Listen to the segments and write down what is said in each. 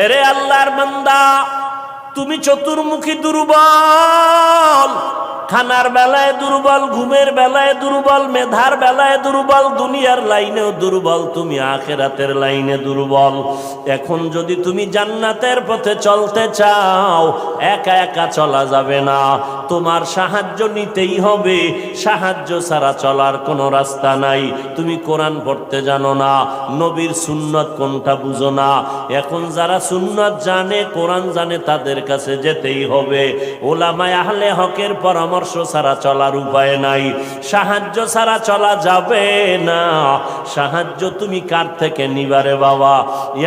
এরে আল্লাহর বান্দা, তুমি চতুর্মুখী দুর্বল, খানার বেলায় দুর্বল, ঘুমের বেলায় দুর্বল, মেধার বেলায় দুর্বল, দুনিয়ার লাইনেও দুর্বল, তুমি আখিরাতের লাইনে দুর্বল। এখন যদি তুমি জান্নাতের পথে চলতে চাও, একা একা চলা যাবে না, তোমার সাহায্য নিতেই হবে। সাহায্য ছাড়া চলার কোনো রাস্তা নাই। তুমি কোরআন পড়তে জানো না, নবীর সুন্নত কোনটা বুঝো না। এখন যারা সুন্নত জানে, কোরআন জানে, তাদের কাছে যেতেই হবে। ওলামায়ে আহলে হকের পরামর্শ ছাড়া চলার উপায় নাই। সাহায্য ছাড়া চলা যাবে না। সাহায্য তুমি কার থেকে নিবারে বাবা?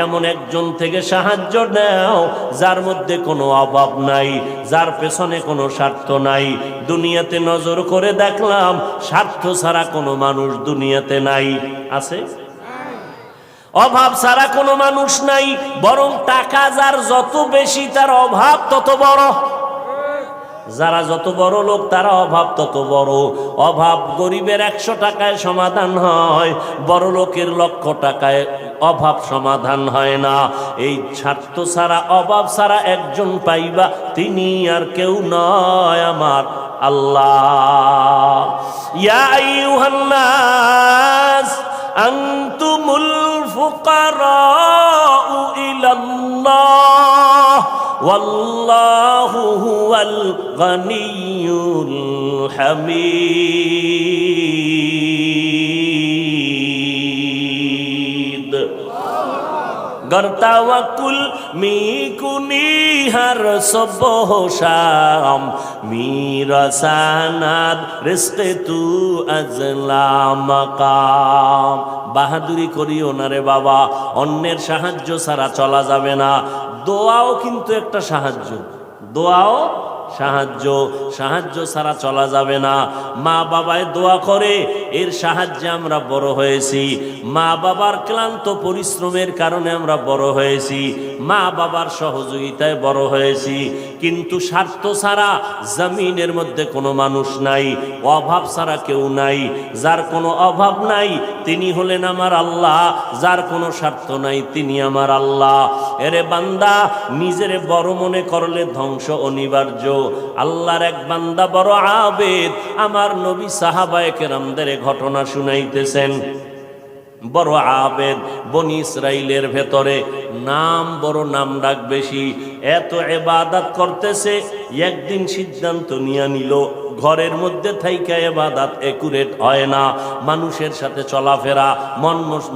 এমন একজন থেকে সাহায্য নাও যার মধ্যে কোনো অভাব নাই, যার পেছনে কোনো স্বার্থ নাই। দুনিয়াতে নজর করে দেখলাম স্বার্থ ছাড়া কোনো মানুষ দুনিয়াতে নাই। আছে? অভাব ছাড়া কোনো মানুষ নাই। বরং টাকা যার যত বেশি, তার অভাব তত বড়। যারা যত বড় লোক, তারা অভাব তত বড়। অভাব গরিবের 100 টাকায় সমাধান হয়, বড় লোকের 1,00,000 টাকায় অভাব সমাধান হয় না। এই স্বার্থ ছাড়া, অভাব ছাড়া একজন পাইবা, তিনি আর কেউ নয়, আমার আল্লাহ। ইয়া আইয়ুহান নাস আনতুমুল ফুকারাউ ইলাল্লাহ ওয়াল্লাহু হুয়াল গনিয়্যুল হামিদ। गर तवक्कुल मी कुनी हर सुबह शाम, मेरा सनद रिज़्क़ तू अज़ला मकाम। বাহাদুরি করিও না রে বাবা, অন্যের সাহায্য ছাড়া চলা যাবে না। দোয়াও কিন্তু একটা সাহায্য, দোয়াও সাহায্য। সাহায্য ছাড়া চলা যাবে না। মা বাবায় দোয়া করে, এর সাহায্যে আমরা বড় হয়েছি। মা বাবার ক্লান্ত পরিশ্রমের কারণে আমরা বড় হয়েছি, মা বাবার সহযোগিতায় বড় হয়েছি। কিন্তু স্বার্থ ছাড়া জমিনের মধ্যে কোনো মানুষ নাই, অভাব ছাড়া কেউ নাই। যার কোনো অভাব নাই তিনি হলেন আমার আল্লাহ, যার কোনো স্বার্থ নাই তিনি আমার আল্লাহ। এরে বান্দা, নিজেরে বড় মনে করলে ধ্বংস অনিবার্য। আল্লাহর এক বান্দা বড় আবেদ, আমার নবী সাহাবায়ে কেরামদের ঘটনা শুনাইতেছেন। বড় আবেদ, বনি ইসরাইলের ভেতরে নাম বড়, নাম ডাক বেশি, এত ইবাদত করতেছে। একদিন সিদ্ধান্ত নিয়ে নিল, ঘরের মধ্যে থাইকা ইবাদত একুরেট হয় না, মানুষের সাথে চলাফেরা,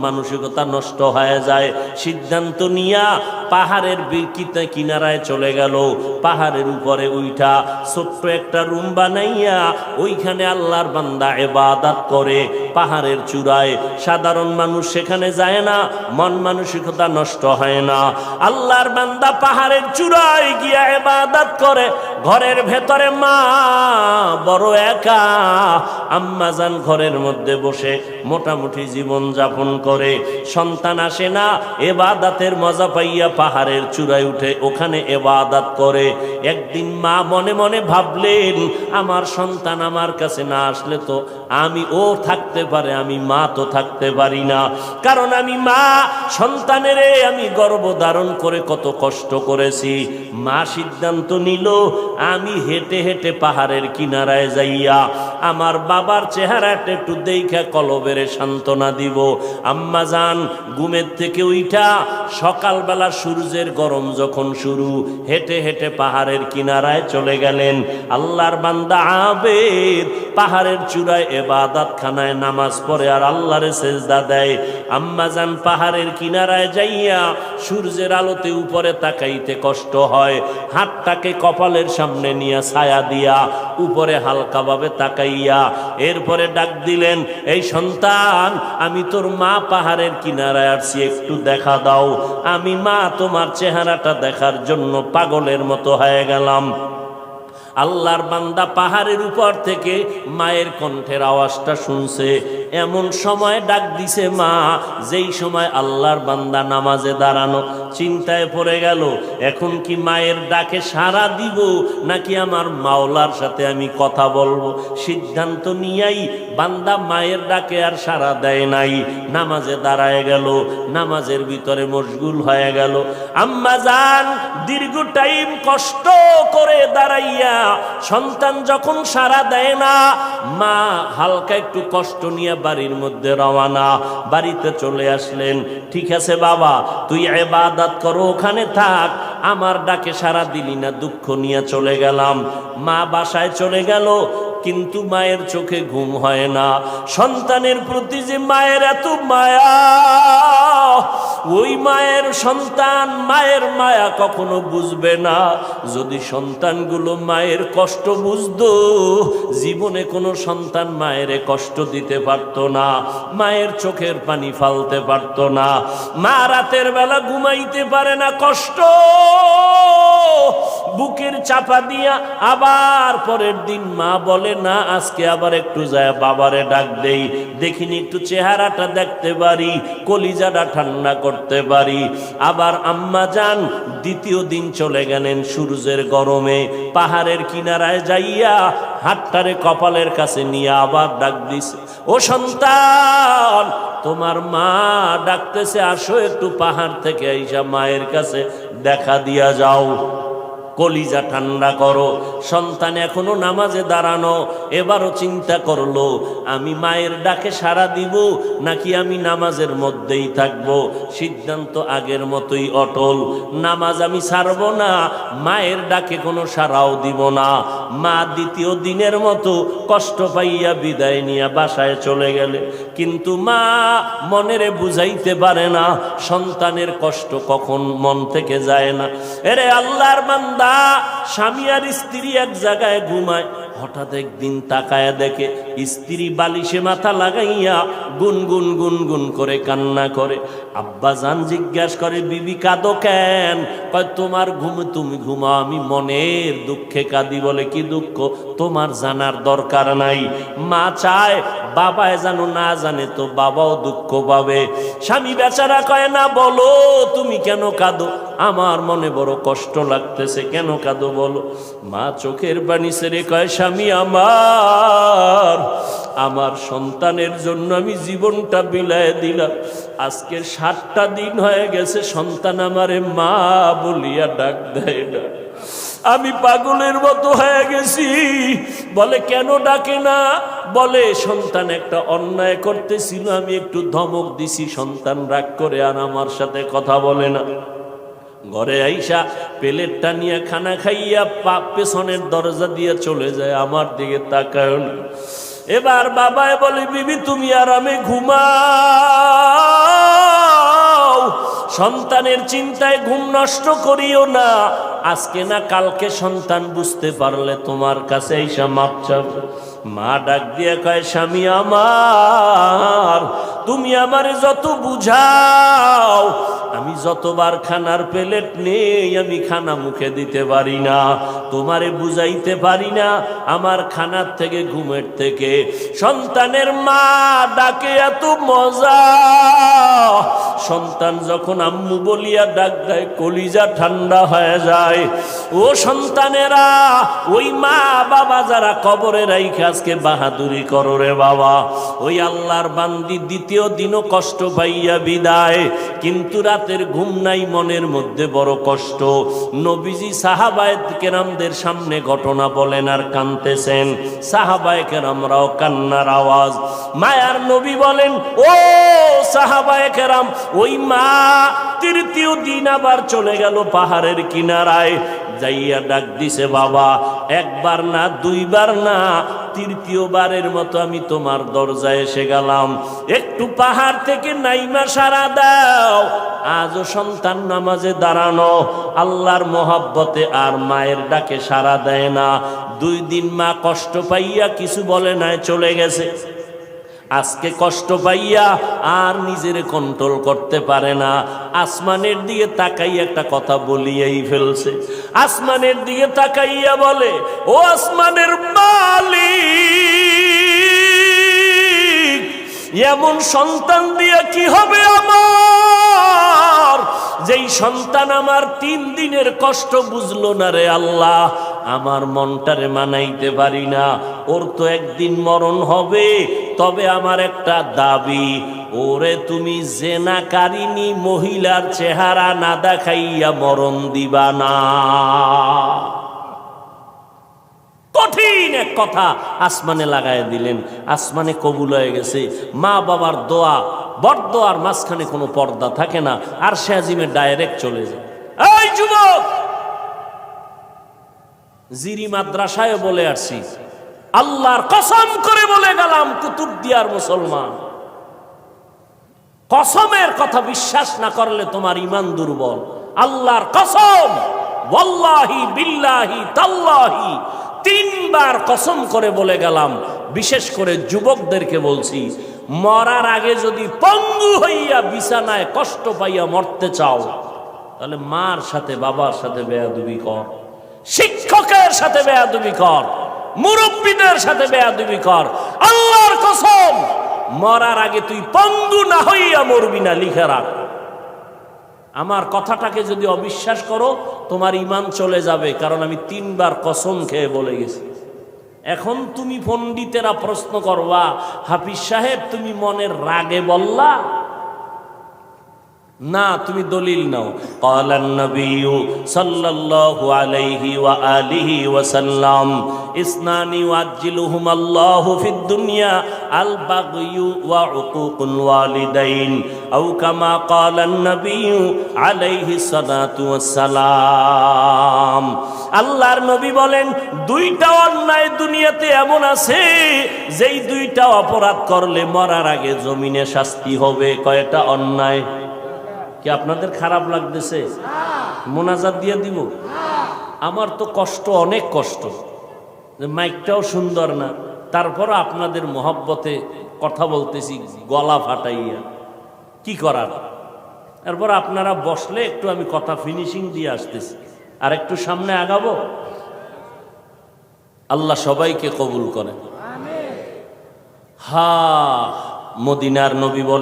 মানসিকতা নষ্ট হয়ে যায়। সিদ্ধান্ত নিয়া পাহাড়ের কিনারায় চলে গেল। পাহাড়ের উপরে উঠা ছোট্ট একটা রুম বানাইয়া ওইখানে আল্লাহর বান্দা ইবাদত করে। পাহাড়ের চূড়ায় সাধারণ মানুষ সেখানে যায় না, মন মানসিকতা নষ্ট হয় না। আল্লাহর বান্দা পাহাড়ের চূড়ায় গিয়া ইবাদত করে। ঘরের ভেতরে মা বড় একা, আম্মা জান ঘরের মধ্যে বসে মোটামুটি জীবন যাপন করে। সন্তান আসে না, ইবাদতের মজা পাইয়া পাহাড়ের চূড়ায় উঠে ওখানে ইবাদত করে। একদিন মা মনে মনে ভাবলেন, আমার সন্তান আমার কাছে না আসলে তো আমি ও থাকতে পারে, আমি মা তো থাকতে পারি না। কারণ আমি মা, সন্তানের আমি গর্ভধারণ করে কত কষ্ট করেছি। মা সিদ্ধান্ত নিল, আমি হেঁটে হেঁটে পাহাড়ের কিনারায় যাইয়া আমার বাবার চেহারাটা একটু দেখা কলবেরে সান্ত্বনা দিব। আম্মা জান ঘুমের থেকে উঠা সকালবেলা সূর্যের গরম যখন শুরু, হেঁটে হেঁটে পাহাড়ের কিনারায় চলে গেলেন। আল্লাহর বান্দা আবেদ পাহাড়ের চূড়ায় ইবাদত খানায় নামাজ পড়ে আর আল্লাহরে সেজদা দেয়। আম্মা জান পাহাড়ের কিনারায় যাইয়া সূর্যের আলোতে উপরে তাকাইতে কষ্ট হয়, হাতটাকে কপালের সামনে নিয়ে ছায়া দিয়া উপরে হালকাভাবে তাকাইয়া এরপরে ডাক দিলেন, এই সন্তান, আমি তোর মা পাহাড়ের কিনারায় আসছি, একটু দেখা দাও। আমি মা তোমার চেহারাটা দেখার জন্য পাগলের মতো হয়ে গেলাম। আল্লাহর বান্দা পাহাড়ের উপর থেকে মায়ের কণ্ঠের আওয়াজটা শুনছে। এমন সময় ডাক দিছে মা, যেই সময় আল্লাহর বান্দা নামাজে দাঁড়ানো। চিন্তায় পড়ে গেল, এখন কি মায়ের ডাকে সাড়া দিব নাকি আমার মাওলার সাথে আমি কথা বলবো। সিদ্ধান্ত নিয়েই বান্দা মায়ের ডাকে আর সাড়া দেয় নাই, নামাজে দাঁড়ায় গেল, নামাজের ভিতরে মশগুল হয়ে গেল। আম্মা জান দীর্ঘ টাইম কষ্ট করে দাঁড়াইয়া সন্তান যখন সাড়া দেয় না, মা হালকা একটু কষ্ট নিয়ে বাড়ির মধ্যে রওনা। বাড়িতে চলে আসলেন, ঠিক আছে বাবা তুই ইবাদত করো, ওখানে থাক, আমার ডাকে সাড়া দিলি না, দুঃখ নিয়ে চলে গেলাম। মা বাসায় চলে গেল, কিন্তু মায়ের চোখে ঘুম হয় না। সন্তানের প্রতি যে মায়ের এত মায়া, ওই মায়ের সন্তান মায়ের মায়া কখনো বুঝবে না। যদি সন্তানগুলো মায়ের কষ্ট বুঝতো, জীবনে কোনো সন্তান মায়ের কষ্ট দিতে পারত না, মায়ের চোখের পানি ফালতে পারত না। মা রাতের বেলা ঘুমাইতে পারে না, কষ্ট বুকের চাপা দিয়া। আবার পরের দিন মা বলে না, আজকে আবার একটু যায় বাবারে ডাক দেই, দেখিনি একটু চেহারাটা দেখতে পারি, কলিজাটা ঠান্ডা করতে পারি। আবার আম্মা যান দ্বিতীয় দিন চলে গেলেন সূর্যের গরমে, পাহাড়ের কিনারায় যাইয়া হাতটারে কপালের কাছে নিয়ে আবার ডাক দিছে, ও সন্তান তোমার মা ডাকতেছে, আসো একটু পাহাড় থেকে আইসা মায়ের কাছে দেখা দিয়া যাও, কলিজা ঠান্ডা করো। সন্তান এখনো নামাজে দাঁড়ানো, এবারও চিন্তা করলো আমি মায়ের ডাকে সাড়া দিব নাকি আমি নামাজের মধ্যেই থাকব। সিদ্ধান্ত আগের মতোই অটল, নামাজ আমি ছাড়ব না, মায়ের ডাকে কোনো সাড়াও দিব না। মা দ্বিতীয় দিনের মতো কষ্ট পাইয়া বিদায় নিয়ে বাসায় চলে গেলে, কিন্তু মা মনেরে বুঝাইতে পারে না সন্তানের কষ্ট কখন মন থেকে যায় না। এরে আল্লাহর বান্দা, স্বামী আর স্ত্রী এক জায়গায় ঘুমায়, হঠাৎ একদিন তাকায় দেখে স্ত্রী বালিশে মাথা লাগাইয়া গুনগুন গুনগুন করে কান্না করে। আব্বা জান জিজ্ঞাসা করে, বিবি কাঁদো কেন? কয় তোমার ঘুম তুমি ঘুমাও, আমি মনের দুঃখে কাঁদি। বলে কি দুঃখ? তোমার জানার দরকার নাই। মা চায় বাবায় জানো, না জানে তো বাবাও দুঃখ পাবে। স্বামী বেচারা কয় না, বলো তুমি কেন কাঁদো? আমার মনে বড় কষ্ট লাগতেছে। কেন কাঁদো বলো? মা চোখের পানি ছেড়ে কয়, স্বামী আমার সন্তানের জন্য আমি জীবনটা বিলায় দিলাম। আজকে 7টা দিন হয়ে গেছে সন্তান আমারে মা বলিয়া ডাক দেয় না। আমি পাগলের মতো হয়ে গেছি। বলে কেন ডাকে না? বলে সন্তান একটা অন্যায় করতেছিল, আমি একটু ধমক দিছি, সন্তান রাগ করে আর আমার সাথে কথা বলে না। ঘরে আইসা প্লেটটা নিয়ে খানা খাইয়া পেছনের দরজা দিয়ে চলে যায়, আমার দিকে তাকায় না। এবার বাবায় বলে, বিবি তুমি আরামে ঘুমাও, সন্তানের চিন্তায় ঘুম নষ্ট করিও না। আজকে না কালকে সন্তান বুঝতে পারলে তোমার কাছে আইসা মাপ চাবে। মা ডাক দিয়ে কয়, স্বামী আমার তুমি আমারে যত বুঝাও, আমি যতবার খানার প্লেট নেই আমি খানা মুখে দিতে পারি না, তোমারে বুঝাইতে পারি না। আমার খানার থেকে ঘুমের থেকে সন্তানের মা ডাকে এত মজা। সন্তান যখন আম্মু বলিয়া ডাক দেয়, কলিজা ঠান্ডা হয়ে যায়। ও সন্তানেরা, ওই মা বাবা যারা কবরে রাইখা আজকে বাহাদুরি করো রে বাবা, ওই আল্লাহর বান্দি দ্বিতীয় দিনও কষ্ট পাইয়া বিদায়, কিন্তু রাতের ঘুম নাই, মনের মধ্যে বড় কষ্ট। নবীজি সাহাবায়ে কেরামদের সামনে ঘটনা বলেন আর কাঁদতেছেন। সাহাবায়ে কেরামরাও কান্নার আওয়াজ। মায়ার নবী বলেন, ও সাহাবায়ে কেরাম, ওই মা তৃতীয় দিন আবার চলে গেল পাহাড়ের কিনারায়, যাইয়া ডাক দিছে, বাবা একবার না দুইবার না, তৃতীয়বারের মতো আমি তোমার দরজায় এসে গেলাম, একটু পাহাড় থেকে নাইমা সারা দাও। আজও সন্তান নামাজে দাঁড়ানো, আল্লাহর মহব্বতে আর মায়ের ডাকে সারা দেয় না। 2 দিন মা কষ্ট পাইয়া কিছু বলে নাই, চলে গেছে। আজকে কষ্ট পাইয়া আর নিজের কন্ট্রোল করতে পারে না। আসমানের দিকে তাকাইয়া একটা কথা বলিয়াই ফেলছে। আসমানের দিকে তাকাইয়া বলে, ও আসমানের মালিক, এমন সন্তান দিয়ে কি হবে আমার, যেই সন্তান আমার 3 দিনের কষ্ট বুঝলো না রে আল্লাহ, আমার মনটারে মানাইতে পারি না। ওর তো একদিন মরণ হবে, তবে আমার একটা দাবি, ওরে তুমি জেনাকারিনী মহিলার চেহারা না দেখাইয়া মরণ দিবা না। কঠিন এক কথা আসমানে লাগায় দিলেন, আসমানে কবুল হয়ে গেছে। মা বাবার দোয়া, বরদোয়ার মাঝখানে কোনো পর্দা থাকে না, আর সে আজিমে ডাইরেক্ট চলে যায়। এই যুবক, জিরি মাদ্রাসায় বলে আসছি, আল্লাহর কসম করে বলে গেলাম, কুতুবদিয়ার মুসলমান, কসমের কথা বিশ্বাস না করলে তোমার ঈমান দুর্বল। আল্লাহর কসম, ওয়াল্লাহি বিল্লাহি তাল্লাহি, 3 বার কসম করে বলে গেলাম। বিশেষ করে যুবকদেরকে বলছি, মরার আগে যদি পঙ্গু হইয়া বিছানায় কষ্ট পাইয়া মরতে চাও, তাহলে মার সাথে বাবার সাথে বেয়াদবি কর, শিক্ষকের সাথে বেয়াদবি কর, মুরব্বীদের সাথে বেয়াদবি কর। আল্লাহর কসম, মরার আগে তুই পঙ্গু না হইয়া মরবি না, লিখে রাখ। আমার কথাটাকে যদি অবিশ্বাস করো, তোমার ঈমান চলে যাবে, কারণ আমি 3 বার কসম খেয়ে বলে গেছি। এখন তুমি পণ্ডিতেরা প্রশ্ন করবা, হাফিজ সাহেব তুমি মনের রাগে বললা না, তুমি দলিল নাও। ক্বালান নবিয়্যু সাল্লাল্লাহু আলাইহি ওয়া আলিহি ওয়া সাল্লাম, ইসনানি ওয়াজ্জিলুহুম আল্লাহু ফিদ দুনিয়া আল বাগয়ু ওয়া উকুকুল ওয়ালিদাইন, আও কামা ক্বালান নবিয়্যু আলাইহি সালাতু ওয়াস সালাম। আল্লাহর নবী বলেন, 2টা অন্যায় দুনিয়াতে এমন আছে, যেই 2টা অপরাধ করলে মরার আগে জমিনে শাস্তি হবে। কয়টা অন্যায়? কি আপনাদের খারাপ লাগতেছে? মোনাজাত দিয়ে দিব? আমার তো কষ্ট, অনেক কষ্ট, মাইকটাও সুন্দর না, তারপর আপনাদের মহব্বতে কথা বলতেছি গলা ফাটাইয়া, কি করার। তারপর আপনারা বসলে একটু আমি কথা ফিনিশিং দিয়ে আসতেছি, আর একটু সামনে আগাবো। আল্লাহ সবাইকে কবুল করেন। হা, মদিনার নবী বলে